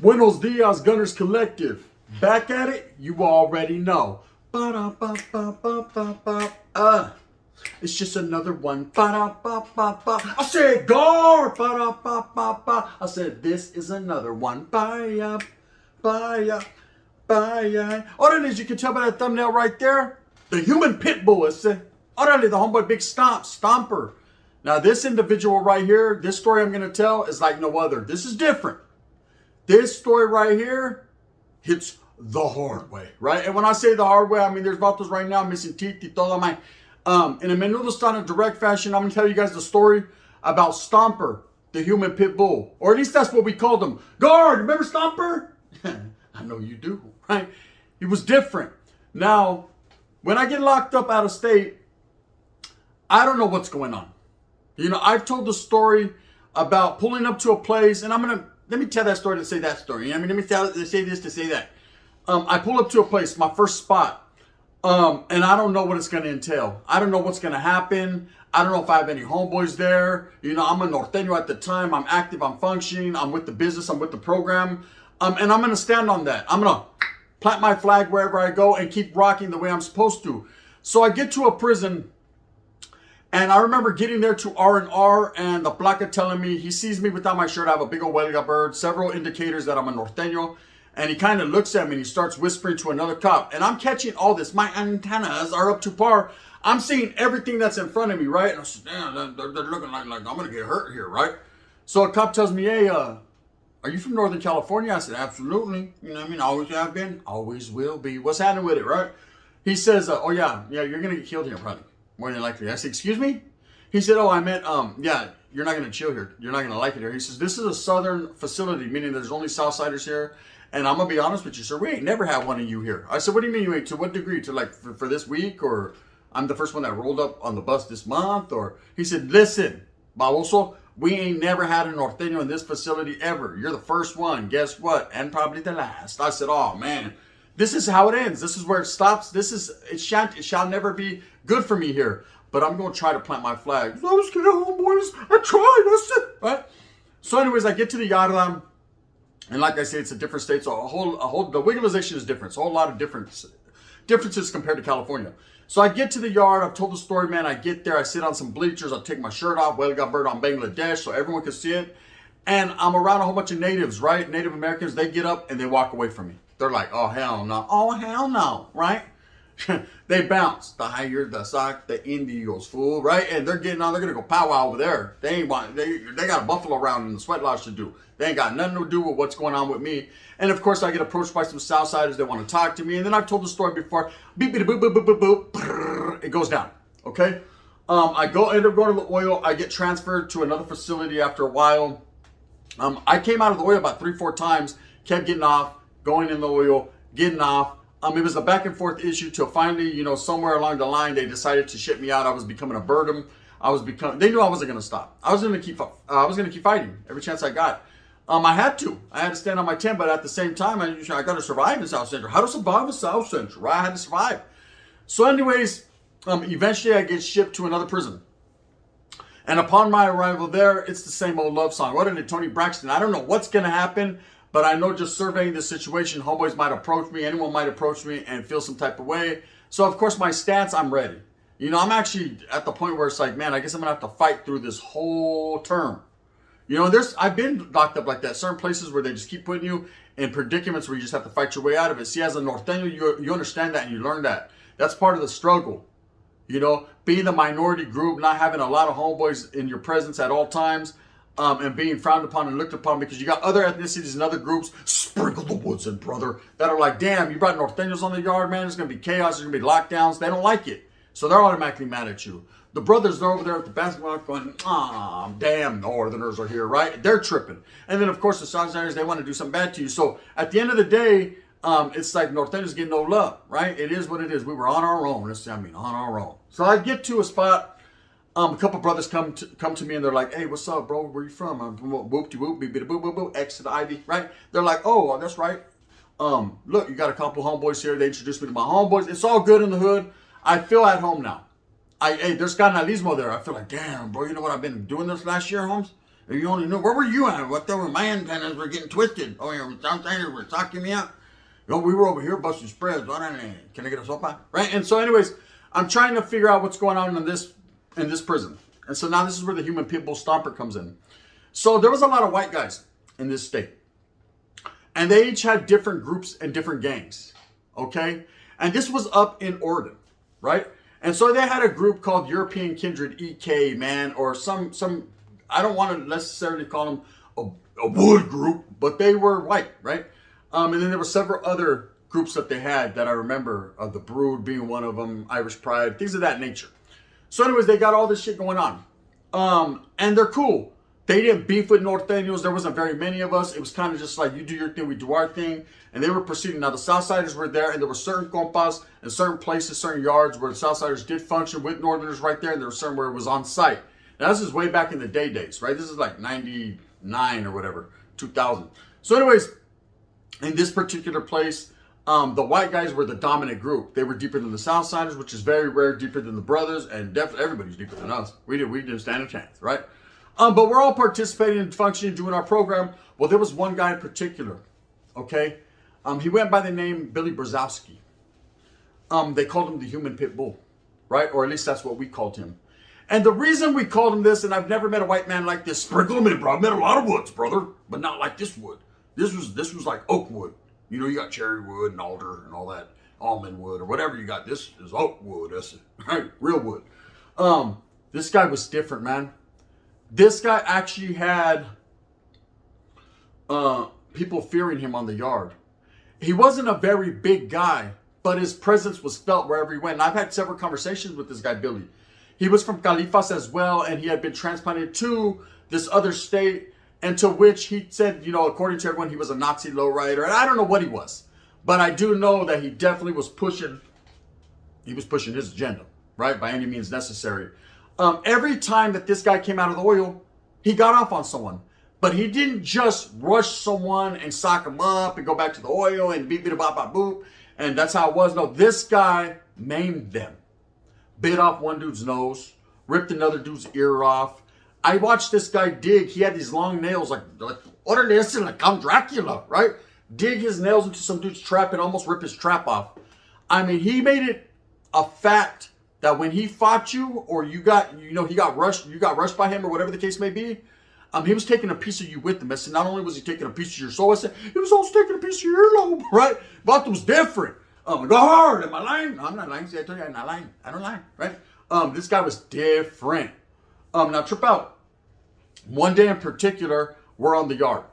Buenos dias, Gunners Collective. Back at it, you already know. Ba-da-ba-ba-ba-ba-ba. It's just another one. Ba-da-ba-ba-ba. I said, guard. Ba-da-ba-ba-ba. I said, this is another one. Bye-ya, bye-ya, bye-ya. Orale, as you can tell by that thumbnail right there, the human pit bull. Orale, the homeboy big Stomper. Now, this individual right here, this story I'm going to tell is like no other. This is different. This story right here hits the hard way, right? And when I say the hard way, I mean there's vatos right now missing teeth y todo my. In a menudo style of direct fashion, I'm going to tell you guys the story about Stomper, the human pit bull. Or at least that's what we called him. Guard, remember Stomper? I know you do, right? He was different. Now, when I get locked up out of state, I don't know what's going on. You know, I've told the story about pulling up to a place, and let me tell that story to say that story. I mean, let me say this to say that. I pull up to a place, my first spot, and I don't know what it's going to entail. I don't know what's going to happen. I don't know if I have any homeboys there. You know, I'm a norteño at the time. I'm active. I'm functioning. I'm with the business. I'm with the program. And I'm going to stand on that. I'm going to plant my flag wherever I go and keep rocking the way I'm supposed to. So I get to a prison. And I remember getting there to R&R and the placa telling me, he sees me without my shirt. I have a big old huelga bird, several indicators that I'm a norteño. And he kind of looks at me and he starts whispering to another cop. And I'm catching all this. My antennas are up to par. I'm seeing everything that's in front of me, right? And I said, damn, they're looking like I'm going to get hurt here, right? So a cop tells me, hey, are you from Northern California? I said, absolutely. You know what I mean? Always have been, always will be. What's happening with it, right? He says, oh, yeah, you're going to get killed here, probably. More than likely. I said, excuse me? He said, oh, I meant, yeah, you're not going to chill here. You're not going to like it here. He says, this is a southern facility, meaning there's only Southsiders here. And I'm going to be honest with you, sir, we ain't never had one of you here. I said, what do you mean you ain't? To what degree? To like for this week? Or I'm the first one that rolled up on the bus this month? Or he said, listen, baboso, we ain't never had a norteño in this facility ever. You're the first one. Guess what? And probably the last. I said, oh, man. This is how it ends. This is where it stops. It shall never be good for me here. But I'm going to try to plant my flag. I was getting homeboys. I tried. That's it. Right? So anyways, I get to the yard. And like I say, it's a different state. So the legalization is different. So a whole lot of differences compared to California. So I get to the yard. I've told the story, man. I get there. I sit on some bleachers. I take my shirt off. Well, got bird on Bangladesh so everyone can see it. And I'm around a whole bunch of natives, right? Native Americans. They get up and they walk away from me. They're like, oh, hell no. Oh, hell no, right? They bounce. The higher the sock, the Indios, fool, right? And they're getting on. They're going to go powwow over there. They got a buffalo round in the sweat lodge to do. They ain't got nothing to do with what's going on with me. And, of course, I get approached by some Southsiders that want to talk to me. And then I've told the story before. Beep, beep, boop, boop, boop, boop, boop, brrr, it goes down, okay? I end up going to the oil. I get transferred to another facility after a while. I came out of the oil about 3-4 times, kept getting off, going in the oil, getting off. It was a back and forth issue till finally, you know, somewhere along the line, they decided to ship me out. I was becoming a burden. They knew I wasn't going to stop. I was going to keep fighting every chance I got. I had to stand on my 10, but at the same time, I got to survive in South Central. How to survive in South Central, right? I had to survive. So anyways, eventually I get shipped to another prison. And upon my arrival there, it's the same old love song. What did Tony Braxton? I don't know what's going to happen. But I know just surveying the situation, homeboys might approach me, anyone might approach me and feel some type of way. So, of course, my stance, I'm ready. You know, I'm actually at the point where it's like, man, I guess I'm going to have to fight through this whole term. You know, I've been locked up like that. Certain places where they just keep putting you in predicaments where you just have to fight your way out of it. See, as a norteño, you understand that and you learn that. That's part of the struggle. You know, being the minority group, not having a lot of homeboys in your presence at all times. And being frowned upon and looked upon because you got other ethnicities and other groups, sprinkle the woods in, brother, that are like, damn, you brought norteños on the yard, man. There's going to be chaos. There's going to be lockdowns. They don't like it. So they're automatically mad at you. The brothers are over there at the basketball going, damn, northerners are here, right? They're tripping. And then, of course, the Southerners, they want to do something bad to you. So at the end of the day, it's like norteños getting no love, right? It is what it is. We were on our own. On our own. So I get to a spot. A couple brothers come to me and they're like, hey, what's up, bro? Where you from? I'm from whoop-de-whoop, beep-de-boop-boop-boop, X to the Ivy, right? They're like, oh, that's right. Look, you got a couple homeboys here. They introduced me to my homeboys. It's all good in the hood. I feel at home now. Hey, there's carnalismo there. I feel like, damn, bro, you know what I've been doing this last year, Holmes? If you only knew, where were you at? What the my antennas were getting twisted. Oh, your Southsiders were sucking me out. No, we were over here busting spreads. Can I get a sopa? Right? And so, anyways, I'm trying to figure out what's going on in this prison. And so now this is where the human pitbull Stomper comes in. So there was a lot of white guys in this state. And they each had different groups and different gangs. Okay? And this was up in Oregon, right? And so they had a group called European Kindred EK, man, or some I don't want to necessarily call them a wood group, but they were white, right? And then there were several other groups that they had that I remember, the Brood being one of them, Irish Pride, things of that nature. So anyways, they got all this shit going on. And they're cool. They didn't beef with Norteños. There wasn't very many of us. It was kind of just like, you do your thing, we do our thing. And they were proceeding. Now, the Southsiders were there, and there were certain compas and certain places, certain yards where the Southsiders did function with Northerners right there, and there were certain where it was on site. Now, this is way back in the days, right? This is like 99 or whatever, 2000. So anyways, in this particular place, the white guys were the dominant group. They were deeper than the Southsiders, which is very rare, deeper than the brothers, and definitely everybody's deeper than us. We didn't stand a chance, right? But we're all participating and functioning, doing our program. Well, there was one guy in particular, okay? He went by the name Billy Brzezowski. They called him the human pit bull, right? Or at least that's what we called him. And the reason we called him this, and I've never met a white man like this, sprinkle him in, bro. I've met a lot of woods, brother, but not like this wood. This was like oak wood. You know, you got cherry wood and alder and all that, almond wood or whatever you got. This is oak wood. That's it, right? Real wood. This guy was different, man. This guy actually had people fearing him on the yard. He wasn't a very big guy, but his presence was felt wherever he went. And I've had several conversations with this guy, Billy. He was from Califas as well, and he had been transplanted to this other state, and to which he said, you know, according to everyone, he was a Nazi lowrider. And I don't know what he was, but I do know that he definitely was pushing his agenda, right, by any means necessary. Every time that this guy came out of the oil, he got off on someone. But he didn't just rush someone and sock them up and go back to the oil and beep, beep, bop, bop, boop. And that's how it was. No, this guy maimed them. Bit off one dude's nose, ripped another dude's ear off. I watched this guy dig. He had these long nails like orderly, like Count Dracula, right? Dig his nails into some dude's trap and almost rip his trap off. I mean, he made it a fact that when he fought you, or he got rushed by him, or whatever the case may be, he was taking a piece of you with him. I said, not only was he taking a piece of your soul, I said, he was also taking a piece of your earlobe, right? But it was different. Go hard. Am I lying? No, I'm not lying. See, I told you I'm not lying. I don't lie, right? This guy was different. Now trip out. One day in particular, we're on the yard.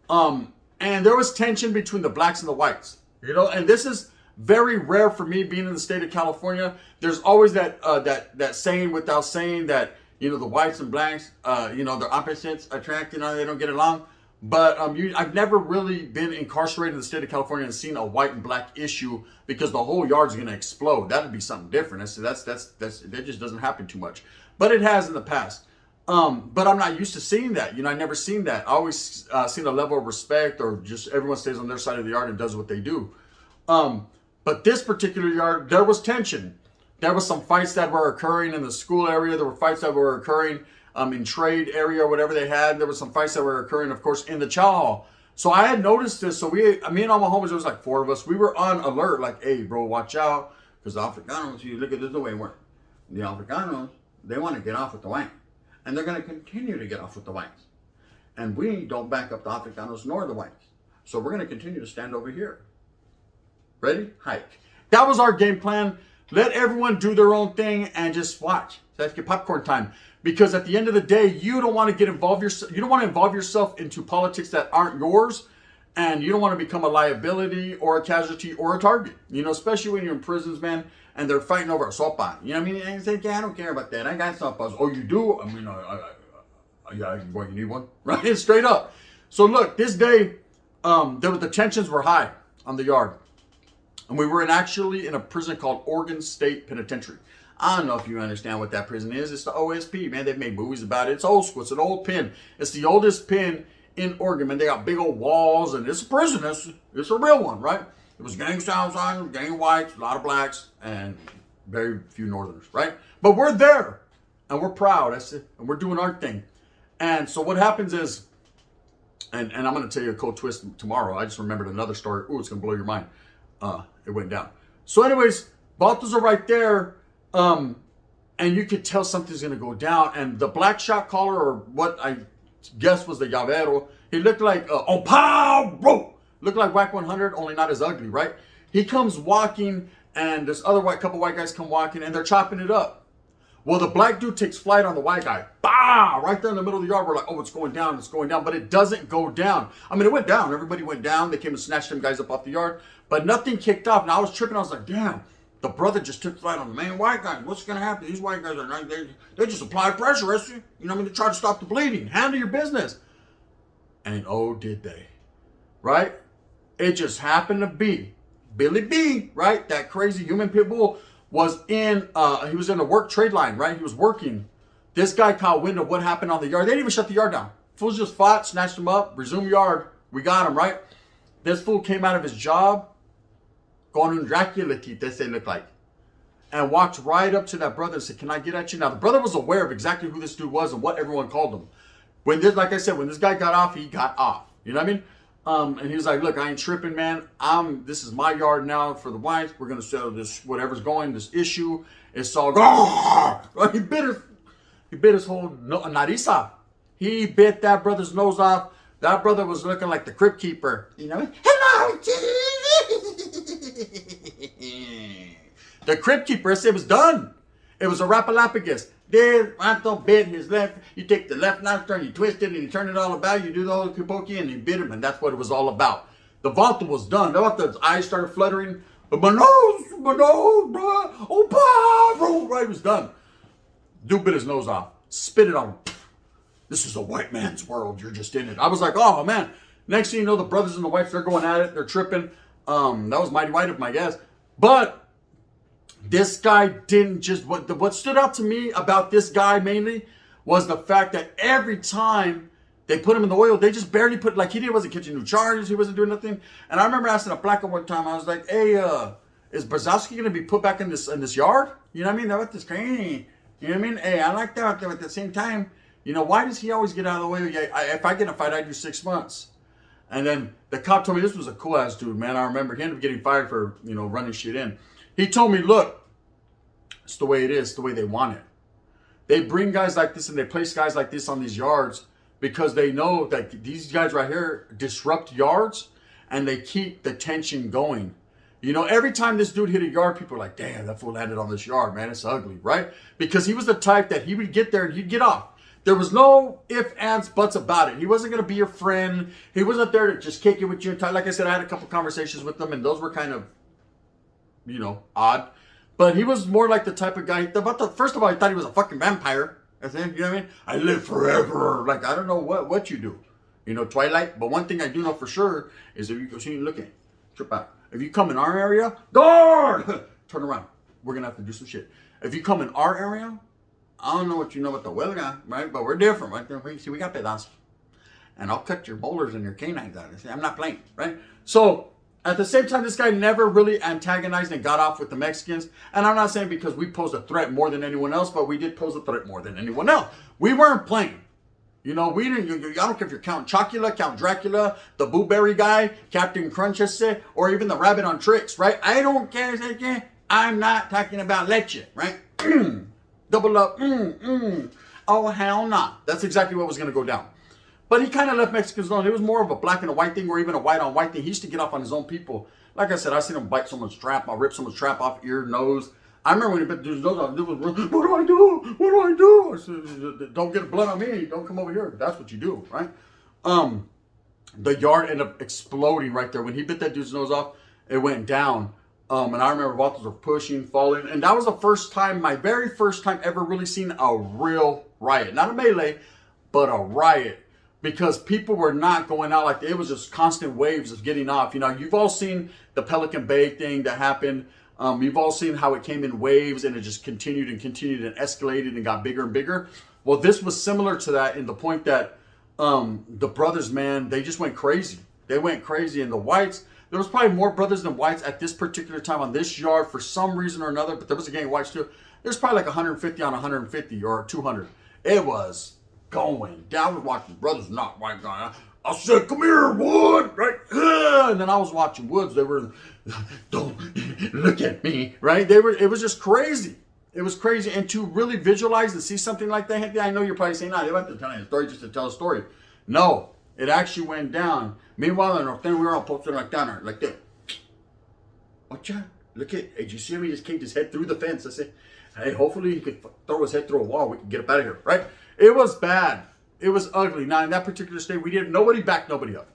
And there was tension between the blacks and the whites. You know, and this is very rare for me being in the state of California. There's always that saying without saying that, you know, the whites and blacks, you know, their opposites attract, you know, they don't get along. But I've never really been incarcerated in the state of California and seen a white and black issue because the whole yard's going to explode. That'd be something different. That just doesn't happen too much. But it has in the past. But I'm not used to seeing that. You know, I never seen that. I always seen a level of respect, or just everyone stays on their side of the yard and does what they do. But this particular yard, there was tension. There was some fights that were occurring in the school area. There were fights that were occurring in trade area or whatever they had. There were some fights that were occurring, of course, in the chow hall. So I had noticed this. So me and all my homies, there was like 4 of us. We were on alert, like, hey, bro, watch out. Because the Africanos, you look at this the way it works. The Africanos, they want to get off with the whites. And they're going to continue to get off with the whites. And we don't back up the Africanos nor the whites. So we're going to continue to stand over here. Ready? Hike. That was our game plan. Let everyone do their own thing and just watch. So that's your popcorn time. Because at the end of the day, you don't want to get involved. You don't want to involve yourself into politics that aren't yours, and you don't want to become a liability or a casualty or a target. You know, especially when you're in prisons, man, and they're fighting over a sopa. You know what I mean? And you say, yeah, I don't care about that. I got sopas. Oh, you do? I mean, yeah, boy, you need one, right? Straight up. So look, this day, the tensions were high on the yard, and we were actually in a prison called Oregon State Penitentiary. I don't know if you understand what that prison is. It's the OSP, man. They've made movies about it. It's old school. It's an old pen. It's the oldest pen in Oregon, man. They got big old walls, and it's a prison. It's a real one, right? It was gang Southsiders, gang whites, a lot of blacks, and very few Northerners, right? But we're there, and we're proud. That's it. And we're doing our thing. And so what happens is, and I'm going to tell you a cold twist tomorrow. I just remembered another story. Ooh, it's going to blow your mind. It went down. So anyways, vatos are right there. And you could tell something's going to go down. And the black shot caller, or what I guess was the llavero, he looked like, looked like Whack 100, only not as ugly, right? He comes walking, and this other couple white guys come walking, and they're chopping it up. Well, the black dude takes flight on the white guy. Bah! Right there in the middle of the yard. We're like, oh, it's going down. But it doesn't go down. I mean, it went down. Everybody went down. They came and snatched them guys up off the yard. But nothing kicked off. And I was tripping. I was like, damn. The brother just took flight on the main white guy. What's going to happen? These white guys are not, they just apply pressure. You know what I mean? To try to stop the bleeding. Handle your business. And oh, did they. Right? It just happened to be Billy B, right? That crazy human pit bull was in a work trade line, right? He was working. This guy caught wind of what happened on the yard. They didn't even shut the yard down. Fools just fought, snatched him up, resumed yard. We got him, right? This fool came out of his job, going in Dracula teeth, they look like, and walked right up to that brother and said, can I get at you? Now, the brother was aware of exactly who this dude was and what everyone called him. Like I said, when this guy got off, he got off. You know what I mean? And he was like, look, I ain't tripping, man. This is my yard now for the whites. We're going to settle this, whatever's going, this issue. It's all gone. He bit his whole nariz off. He bit that brother's nose off. That brother was looking like the crypt keeper. You know? Hello, the crypt keeper said it was done. It was a rapalapagus. There, Anto bit his left. You take the left nostril and you twist it and you turn it all about. You do the whole kipoki and you bit him, and that's what it was all about. The vato was done. His eyes started fluttering. My nose, bro. Oh, bro. Right, it was done. Dude bit his nose off. Spit it on him. This is a white man's world. You're just in it. I was like, oh, man. Next thing you know, the brothers and the whites, they're going at it. They're tripping. That was mighty white of them, I guess. But this guy didn't just... What stood out to me about this guy mainly was the fact that every time they put him in the oil, they just barely put... Like, he wasn't catching new charges. He wasn't doing nothing. And I remember asking a black guy one time, I was like, hey, is Brzezowski going to be put back in this yard? You know what I mean? That was this crazy. You know what I mean? Hey, I like that. But at the same time, you know, why does he always get out of the way? If I get in a fight, I do 6 months. And then the cop told me, this was a cool ass dude, man. I remember he ended up getting fired for, running shit in. He told me, look, it's the way it is, the way they want it. They bring guys like this and they place guys like this on these yards because they know that these guys right here disrupt yards and they keep the tension going. You know, every time this dude hit a yard, people are like, damn, that fool landed on this yard, man. It's ugly, right? Because he was the type that he would get there and he'd get off. There was no ifs, ands, buts about it. He wasn't going to be your friend. He wasn't there to just kick it with you. Like I said, I had a couple conversations with him and those were kind of, odd. But he was more like the type of guy, first of all, I thought he was a fucking vampire. You know what I mean? I live forever. Like, I don't know what you do. Twilight. But one thing I do know for sure is if you go see me looking, trip out. If you come in our area, guard! Turn around. We're going to have to do some shit. If you come in our area, I don't know what you know about the huelga, right? But we're different, right? See, we got pedazos. And I'll cut your molars and your canines out. See, I'm not playing, right? So, at the same time, this guy never really antagonized and got off with the Mexicans. And I'm not saying because we posed a threat more than anyone else, but we did pose a threat more than anyone else. We weren't playing. We didn't, I don't care if you're Count Chocula, Count Dracula, the Blueberry guy, Captain Crunchese, or even the rabbit on tricks, right? I don't care. I'm not talking about leche, right? Double up, oh, hell nah. That's exactly what was going to go down. But he kind of left Mexicans alone. It was more of a black and a white thing or even a white on white thing. He used to get off on his own people. Like I said, I seen him bite someone's trap. I'll rip someone's trap off, ear, nose. I remember when he bit dude's nose off, dude was, what do I do? What do I do? I said, don't get blood on me. Don't come over here. That's what you do, right? The yard ended up exploding right there. When he bit that dude's nose off, it went down. And I remember vatos were pushing, falling. And that was the first time, my very first time ever really seen a real riot. Not a melee, but a riot. Because people were not going out like that. It was just constant waves of getting off. You've all seen the Pelican Bay thing that happened. You've all seen how it came in waves and it just continued and escalated and got bigger and bigger. Well, this was similar to that in the point that the brothers, man, they just went crazy. They went crazy. And the whites, there was probably more brothers than whites at this particular time on this yard for some reason or another. But there was a gang of whites too. There's probably like 150 on 150 or 200. It was going down. I was watching Brothers Not White Guy. I said, come here, Wood, right? And then I was watching Woods. They were, don't look at me, right? It was just crazy. It was crazy. And to really visualize and see something like that, I know you're probably saying, they went to tell a story just to tell a story. No, it actually went down. Meanwhile, in North End, we were all posted like that, like that. Watcha? Look at, did you see him? He just kicked his head through the fence. I said, hey, hopefully he could throw his head through a wall. We can get up out of here, right? It was bad. It was ugly. Now, in that particular state, nobody backed nobody up.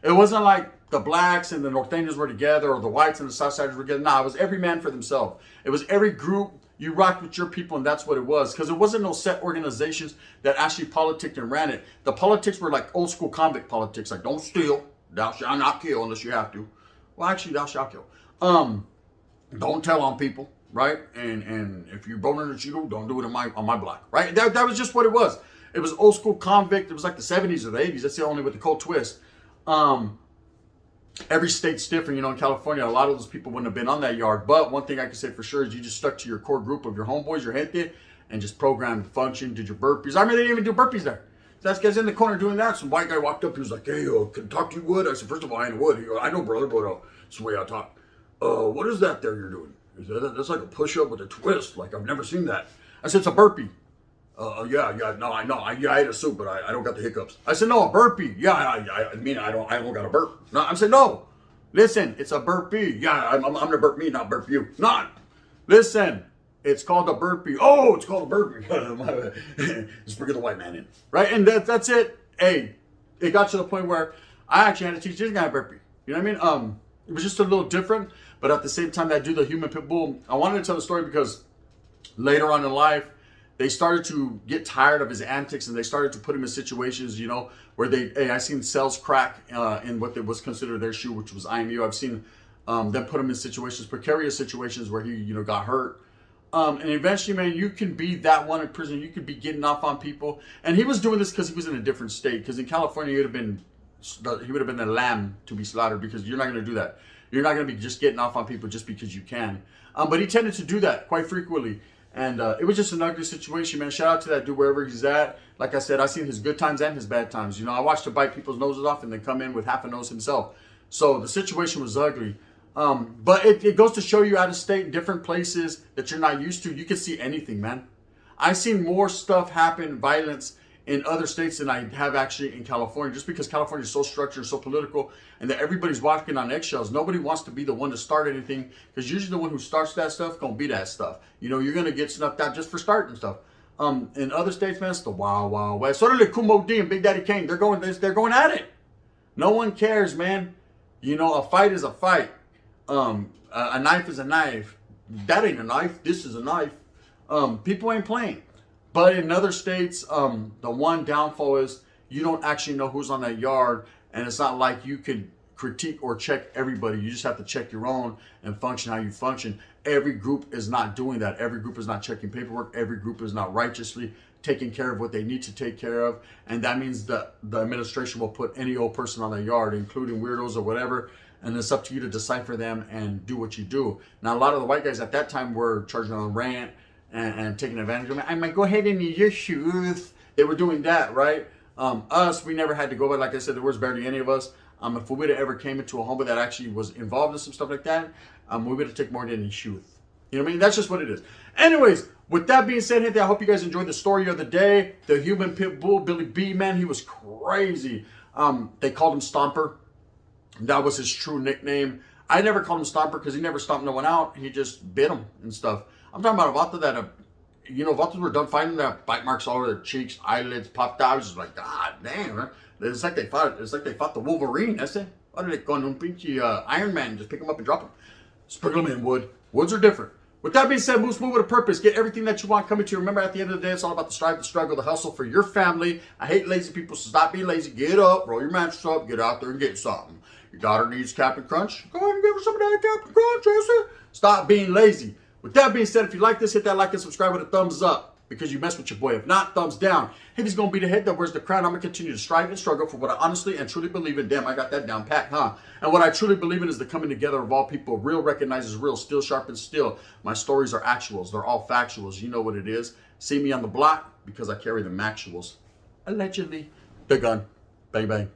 It wasn't like the blacks and the Norteños were together or the whites and the Southsiders were together. Nah, it was every man for themselves. It was every group. You rocked with your people, and that's what it was. Because it wasn't no set organizations that actually politicked and ran it. The politics were like old school convict politics. Like, don't steal. Thou shalt not kill unless you have to. Well, actually, thou shalt kill. Don't tell on people, right? And if you're born in a Cheeto, don't do it on my block, right? That was just what it was. It was old school convict. It was like the 70s or the 80s. That's the only with the cold twist. Every state's different. In California, a lot of those people wouldn't have been on that yard. But one thing I can say for sure is you just stuck to your core group of your homeboys, your gente, and just programmed the function, did your burpees. I mean, they didn't even do burpees there. So that's guys in the corner doing that. Some white guy walked up. He was like, hey, can I talk to you, Wood? I said, first of all, I ain't Wood. He goes, I know, brother, but it's the way I talk. What is that there you're doing? He said, that's like a push-up with a twist. Like, I've never seen that. I said, it's a burpee. Yeah, no, I know. I ate a soup, but I don't got the hiccups. I said, no, a burpee. Yeah, I mean, I don't got a burp. No, I said, no. Listen, it's a burpee. Yeah, I'm gonna burp me, not burp you. Not. Listen, it's called a burpee. Oh, it's called a burpee. Just bring the white man in, right? And that's it. Hey, it got to the point where I actually had to teach this guy a burpee. You know what I mean? It was just a little different, but at the same time, that dude, the human pit bull, I wanted to tell the story because later on in life, they started to get tired of his antics, and they started to put him in situations, where I seen cells crack in what was considered their shoe, which was IMU. I've seen them put him in situations, precarious situations where he, got hurt. And eventually, man, you can be that one in prison. You could be getting off on people. And he was doing this because he was in a different state. Because in California, he would have been a lamb to be slaughtered, because you're not going to do that. You're not going to be just getting off on people just because you can. But he tended to do that quite frequently. And it was just an ugly situation, man. Shout out to that dude wherever he's at. Like I said, I've seen his good times and his bad times. I watched him bite people's noses off and then come in with half a nose himself. So the situation was ugly. But it goes to show you out of state, in different places that you're not used to, you can see anything, man. I've seen more stuff happen, violence, in other states than I have actually in California, just because California is so structured, so political, and that everybody's walking on eggshells. Nobody wants to be the one to start anything, because usually the one who starts that stuff gonna be that stuff. You're gonna get snuffed out just for starting stuff. In other states, man, it's the wild, wild west. Sort of like Kumo D and Big Daddy Kane. They're going at it. No one cares, man. A fight is a fight. A knife is a knife. That ain't a knife. This is a knife. People ain't playing. But in other states, the one downfall is you don't actually know who's on that yard, and it's not like you can critique or check everybody. You just have to check your own and function how you function. Every group is not doing that. Every group is not checking paperwork. Every group is not righteously taking care of what they need to take care of. And that means that the administration will put any old person on that yard, including weirdos or whatever, and it's up to you to decipher them and do what you do. Now, a lot of the white guys at that time were charging on rant and taking advantage of me. I might go ahead and use your shoes. They were doing that, right? Us, we never had to go, but like I said, there was barely any of us. If we would have ever came into a home that actually was involved in some stuff like that, we would have taken more than any shoes. You know what I mean? That's just what it is. Anyways, with that being said, I hope you guys enjoyed the story of the day. The human pit bull, Billy B, man, he was crazy. They called him Stomper. That was his true nickname. I never called him Stomper because he never stomped no one out. He just bit him and stuff. I'm talking about a Vata that, Vatas were done fighting, that bite marks all over their cheeks, eyelids popped out. I was just like, God damn, man. It's like they fought the Wolverine. That's it. Why did they go on pinchy Iron Man and just pick him up and drop him? Sprinkle them in wood. Woods are different. With that being said, move with a purpose. Get everything that you want coming to you. Remember, at the end of the day, it's all about the strive, the struggle, the hustle for your family. I hate lazy people, so stop being lazy. Get up, roll your mattress up, get out there and get something. Your daughter needs Captain Crunch. Go ahead and give her some of that Captain Crunch, Jesse. Stop being lazy. With that being said, if you like this, hit that like and subscribe with a thumbs up, because you mess with your boy. If not, thumbs down. If he's going to be the head that wears the crown, I'm going to continue to strive and struggle for what I honestly and truly believe in. Damn, I got that down pat, huh? And what I truly believe in is the coming together of all people. Real recognizes real, still sharpens still. My stories are actuals. They're all factuals. You know what it is. See me on the block because I carry the actuals. Allegedly. The gun. Bang, bang.